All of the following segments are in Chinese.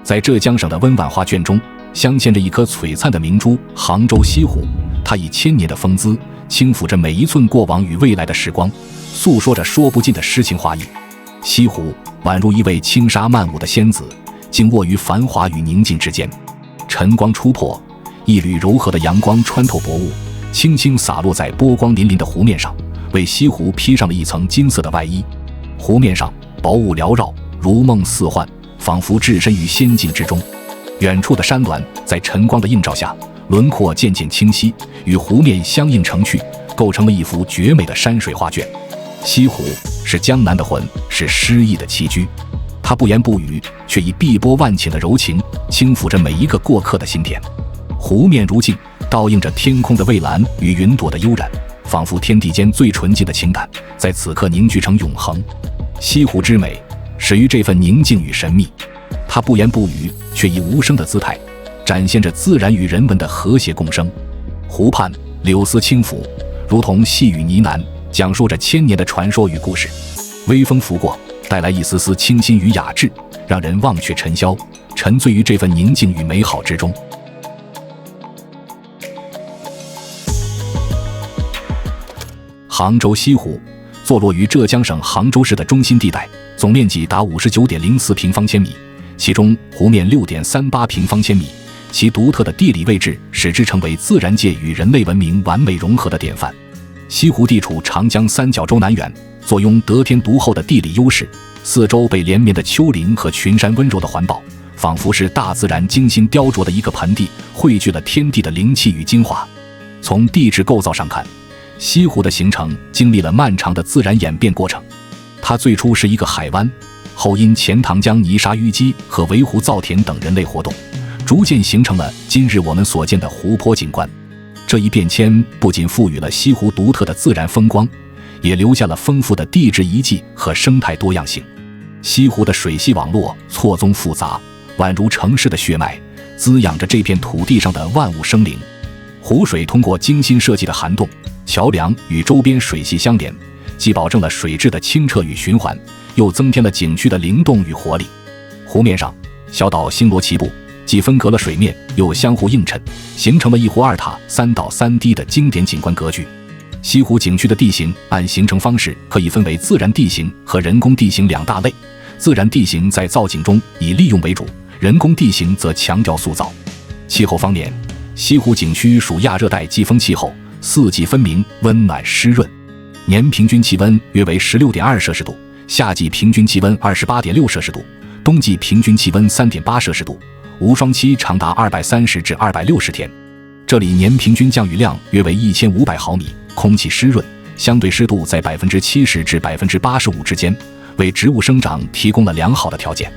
在浙江省的温婉画卷中，镶嵌着一颗璀璨的明珠——杭州西湖。它以千年的风姿，轻抚着每一寸过往与未来的时光，诉说着说不尽的诗情画意。西湖宛如一位轻纱漫舞的仙子，静卧于繁华与宁静之间。晨光初破，一缕柔和的阳光穿透薄雾，轻轻洒落在波光粼粼的湖面上，为西湖披上了一层金色的外衣。湖面上薄雾缭绕，如梦似幻，仿佛置身于仙境之中。远处的山峦在晨光的映照下，轮廓渐渐清晰，与湖面相映成趣，构成了一幅绝美的山水画卷。西湖是江南的魂，是诗意的栖居。它不言不语，却以碧波万顷的柔情，轻抚着每一个过客的心田。湖面如镜，倒映着天空的蔚蓝与云朵的悠然，仿佛天地间最纯净的情感，在此刻凝聚成永恒。西湖之美，始于这份宁静与神秘。它不言不语，却以无声的姿态，展现着自然与人文的和谐共生。湖畔柳丝轻拂，如同细雨呢喃，讲述着千年的传说与故事。微风拂过，带来一丝丝清新与雅致，让人忘却尘嚣，沉醉于这份宁静与美好之中。杭州西湖坐落于浙江省杭州市的中心地带，总面积达 59.04 平方千米，其中湖面 6.38 平方千米，其独特的地理位置使之成为自然界与人类文明完美融合的典范。西湖地处长江三角洲南缘，坐拥得天独厚的地理优势，四周被连绵的丘陵和群山温柔的环抱，仿佛是大自然精心雕琢的一个盆地，汇聚了天地的灵气与精华。从地质构造上看，西湖的形成经历了漫长的自然演变过程。它最初是一个海湾，后因钱塘江泥沙淤积和围湖造田等人类活动，逐渐形成了今日我们所见的湖泊景观。这一变迁不仅赋予了西湖独特的自然风光，也留下了丰富的地质遗迹和生态多样性。西湖的水系网络错综复杂，宛如城市的血脉，滋养着这片土地上的万物生灵。湖水通过精心设计的涵洞、桥梁与周边水系相连，既保证了水质的清澈与循环，又增添了景区的灵动与活力。湖面上小岛星罗棋布，既分隔了水面，又相互映衬，形成了一湖二塔三岛三堤的经典景观格局。西湖景区的地形按形成方式可以分为自然地形和人工地形两大类。自然地形在造景中以利用为主，人工地形则强调塑造。气候方面，西湖景区属亚热带季风气候，四季分明，温暖湿润，年平均气温约为 16.2 摄氏度，夏季平均气温 28.6 摄氏度，冬季平均气温 3.8 摄氏度，无霜期长达230至260天。这里年平均降雨量约为1500毫米，空气湿润，相对湿度在 70% 至 85% 之间，为植物生长提供了良好的条件。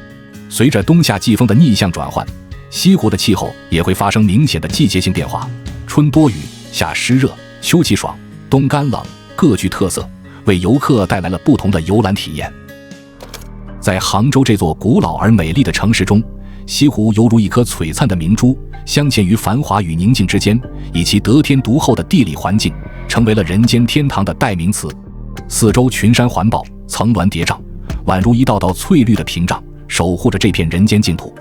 随着冬夏季风的逆向转换，西湖的气候也会发生明显的季节性变化，春多雨，夏湿热，秋气爽，冬干冷，各具特色，为游客带来了不同的游览体验。在杭州这座古老而美丽的城市中，西湖犹如一颗璀璨的明珠，镶嵌于繁华与宁静之间，以其得天独厚的地理环境，成为了人间天堂的代名词。四周群山环抱，层峦叠嶂，宛如一道道翠绿的屏障，守护着这片人间净土。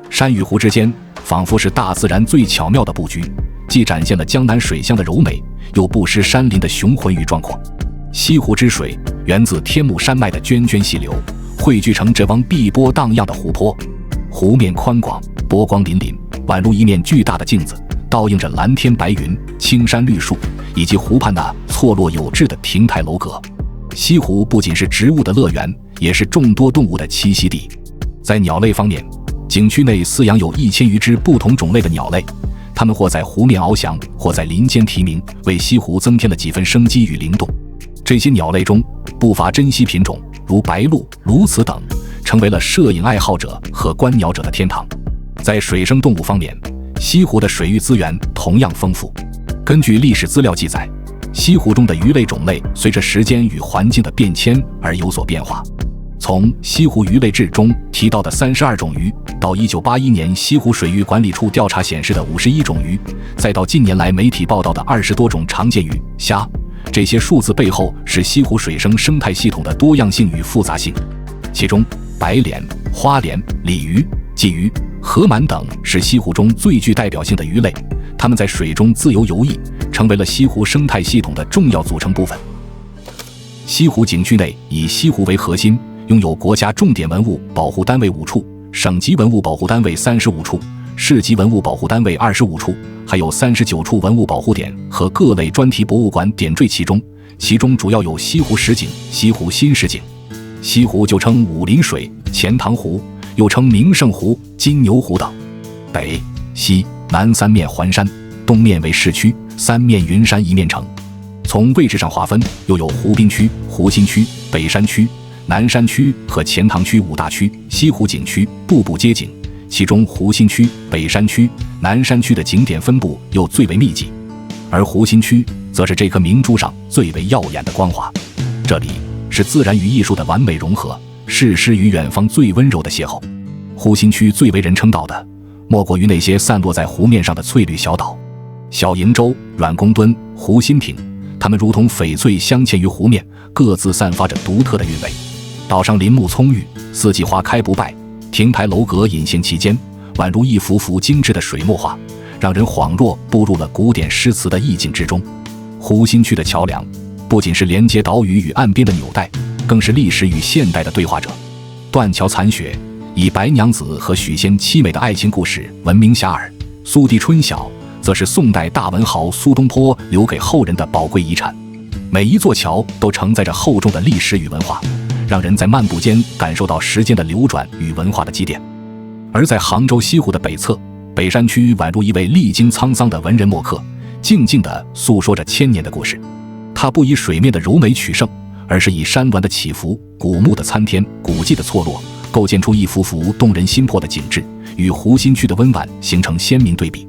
山与湖之间仿佛是大自然最巧妙的布局，既展现了江南水乡的柔美，又不失山林的雄浑与壮阔。西湖之水源自天目山脉的涓涓细流，汇聚成这汪碧波荡漾的湖泊。湖面宽广，波光粼粼，宛如一面巨大的镜子，倒映着蓝天白云、青山绿树，以及湖畔那错落有致的亭台楼阁。西湖不仅是植物的乐园，也是众多动物的栖息地。在鸟类方面，景区内饲养有1000余只不同种类的鸟类，它们或在湖面翱翔，或在林间啼鸣，为西湖增添了几分生机与灵动。这些鸟类中不乏珍稀品种，如白鹭、鸬鹚等，成为了摄影爱好者和观鸟者的天堂。在水生动物方面，西湖的水域资源同样丰富。根据历史资料记载，西湖中的鱼类种类随着时间与环境的变迁而有所变化。从《西湖鱼类志》中提到的32种鱼，到1981年西湖水域管理处调查显示的51种鱼，再到近年来媒体报道的20多种常见鱼、虾，这些数字背后是西湖水生态系统的多样性与复杂性。其中白鲢、花鲢、鲤鱼、鲫鱼、河鳗等是西湖中最具代表性的鱼类，它们在水中自由游弋，成为了西湖生态系统的重要组成部分。西湖景区内以西湖为核心，拥有国家重点文物保护单位5处，省级文物保护单位35处，市级文物保护单位25处，还有39处文物保护点和各类专题博物馆点缀其中。其中主要有西湖十景、西湖新十景。西湖就称武林水、钱塘湖，又称名胜湖、金牛湖等。北、西、南三面环山，东面为市区，三面云山一面城。从位置上划分，又有湖滨区、湖心区、北山区、南山区和钱塘区5大区。西湖景区步步皆景，其中湖心区、北山区、南山区的景点分布又最为密集，而湖心区则是这颗明珠上最为耀眼的光华。这里是自然与艺术的完美融合，是诗与远方最温柔的邂逅。湖心区最为人称道的，莫过于那些散落在湖面上的翠绿小岛，小瀛洲、阮公墩、湖心亭，它们如同翡翠镶嵌于湖面，各自散发着独特的韵味。岛上林木葱郁，四季花开不败，亭台楼阁隐现其间，宛如一幅幅精致的水墨画，让人恍若步入了古典诗词的意境之中。湖心区的桥梁不仅是连接岛屿与岸边的纽带，更是历史与现代的对话者。断桥残雪以白娘子和许仙凄美的爱情故事闻名遐迩，苏堤春晓则是宋代大文豪苏东坡留给后人的宝贵遗产。每一座桥都承载着厚重的历史与文化，让人在漫步间感受到时间的流转与文化的积淀。而在杭州西湖的北侧，北山区宛如一位历经沧桑的文人墨客，静静地诉说着千年的故事。它不以水面的柔美取胜，而是以山峦的起伏、古木的参天、古迹的错落，构建出一幅幅动人心魄的景致，与湖心区的温婉形成鲜明对比。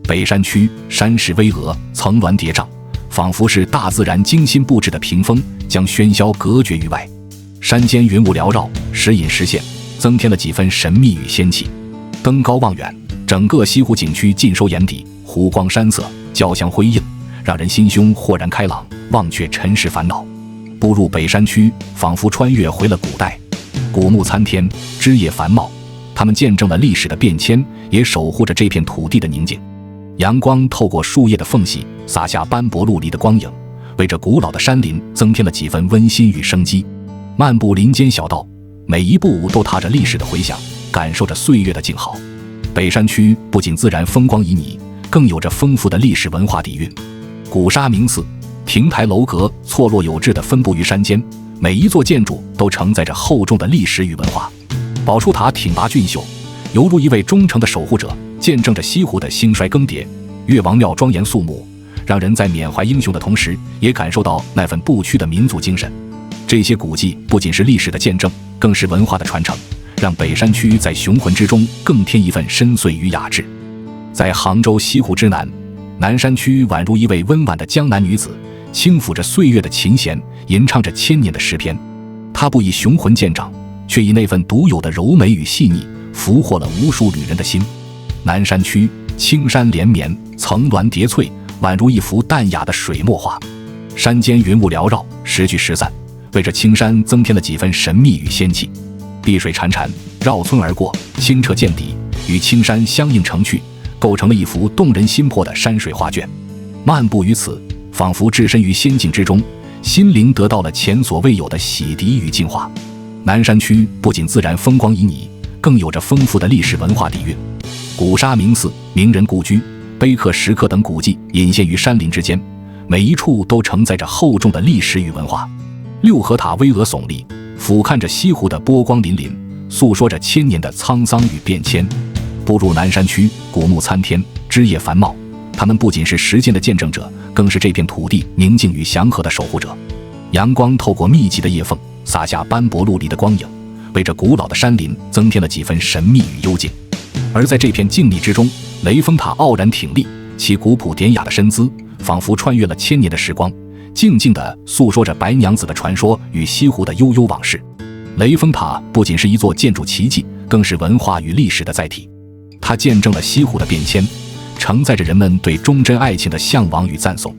北山区山势巍峨，层峦叠嶂，仿佛是大自然精心布置的屏风，将喧嚣隔绝于外。山间云雾缭绕，时隐时现，增添了几分神秘与仙气。登高望远，整个西湖景区尽收眼底，湖光山色，交相辉映，让人心胸豁然开朗，忘却尘世烦恼。步入北山区，仿佛穿越回了古代。古木参天，枝叶繁茂，它们见证了历史的变迁，也守护着这片土地的宁静。阳光透过树叶的缝隙，洒下斑驳陆离的光影，为这古老的山林增添了几分温馨与生机。漫步林间小道，每一步都踏着历史的回响，感受着岁月的静好。北山区不仅自然风光旖旎，更有着丰富的历史文化底蕴。古沙名寺、亭台楼阁错落有致地分布于山间，每一座建筑都承载着厚重的历史与文化。宝树塔挺拔俊秀，犹如一位忠诚的守护者，见证着西湖的兴衰更迭。岳王庙庄严肃穆，让人在缅怀英雄的同时，也感受到那份不屈的民族精神。这些古迹不仅是历史的见证，更是文化的传承，让北山区在雄浑之中更添一份深邃与雅致。在杭州西湖之南，南山区宛如一位温婉的江南女子，轻抚着岁月的琴弦，吟唱着千年的诗篇。她不以雄浑见长，却以那份独有的柔美与细腻，俘获了无数旅人的心。南山区青山连绵，层峦叠翠，宛如一幅淡雅的水墨画。山间云雾缭绕，时聚时散，为这青山增添了几分神秘与仙气。碧水潺潺，绕村而过，清澈见底，与青山相映成趣，构成了一幅动人心魄的山水画卷。漫步于此，仿佛置身于仙境之中，心灵得到了前所未有的洗涤与净化。南山区不仅自然风光旖旎，更有着丰富的历史文化底蕴。古沙名寺、名人故居、碑刻石刻等古迹隐现于山林之间，每一处都承载着厚重的历史与文化。六合塔巍峨耸立，俯瞰着西湖的波光粼粼，诉说着千年的沧桑与变迁。步入南山区，古木参天，枝叶繁茂，它们不仅是时间的见证者，更是这片土地宁静与祥和的守护者。阳光透过密集的叶缝，洒下斑驳陆离的光影，为这古老的山林增添了几分神秘与幽静。而在这片静谧之中，雷峰塔傲然挺立，其古朴典雅的身姿仿佛穿越了千年的时光，静静地诉说着白娘子的传说与西湖的悠悠往事。雷峰塔不仅是一座建筑奇迹，更是文化与历史的载体。它见证了西湖的变迁，承载着人们对忠贞爱情的向往与赞颂。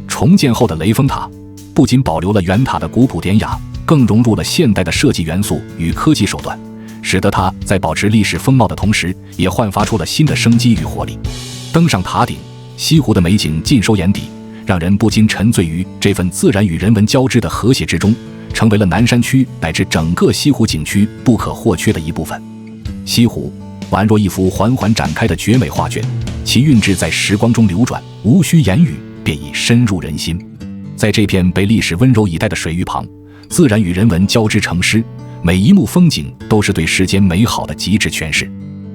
重建后的雷峰塔不仅保留了原塔的古朴典雅，更融入了现代的设计元素与科技手段，使得它在保持历史风貌的同时，也焕发出了新的生机与活力。登上塔顶，西湖的美景尽收眼底，让人不禁沉醉于这份自然与人文交织的和谐之中，成为了南山区乃至整个西湖景区不可或缺的一部分。西湖宛若一幅缓缓展开的绝美画卷，其韵致在时光中流转，无需言语便已深入人心。在这片被历史温柔以待的水域旁，自然与人文交织成诗，每一幕风景都是对世间美好的极致诠释。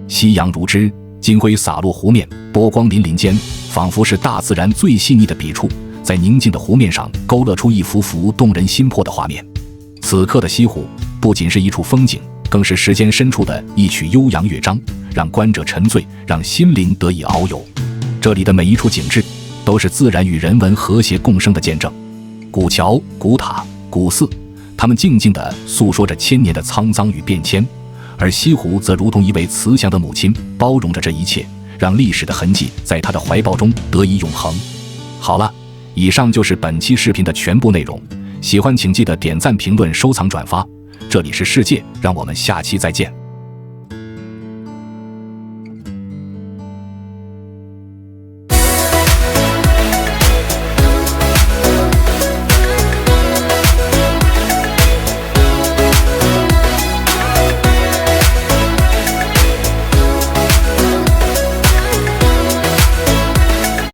夕阳如织，金辉洒落湖面，波光粼粼间，仿佛是大自然最细腻的笔触，在宁静的湖面上勾勒出一幅幅动人心魄的画面。此刻的西湖不仅是一处风景，更是时间深处的一曲悠扬乐章，让观者沉醉，让心灵得以遨游。这里的每一处景致都是自然与人文和谐共生的见证。古桥、古塔、古寺，它们静静地诉说着千年的沧桑与变迁，而西湖则如同一位慈祥的母亲，包容着这一切，让历史的痕迹在她的怀抱中得以永恒。好了，以上就是本期视频的全部内容，喜欢请记得点赞、评论、收藏、转发。这里是世界，让我们下期再见。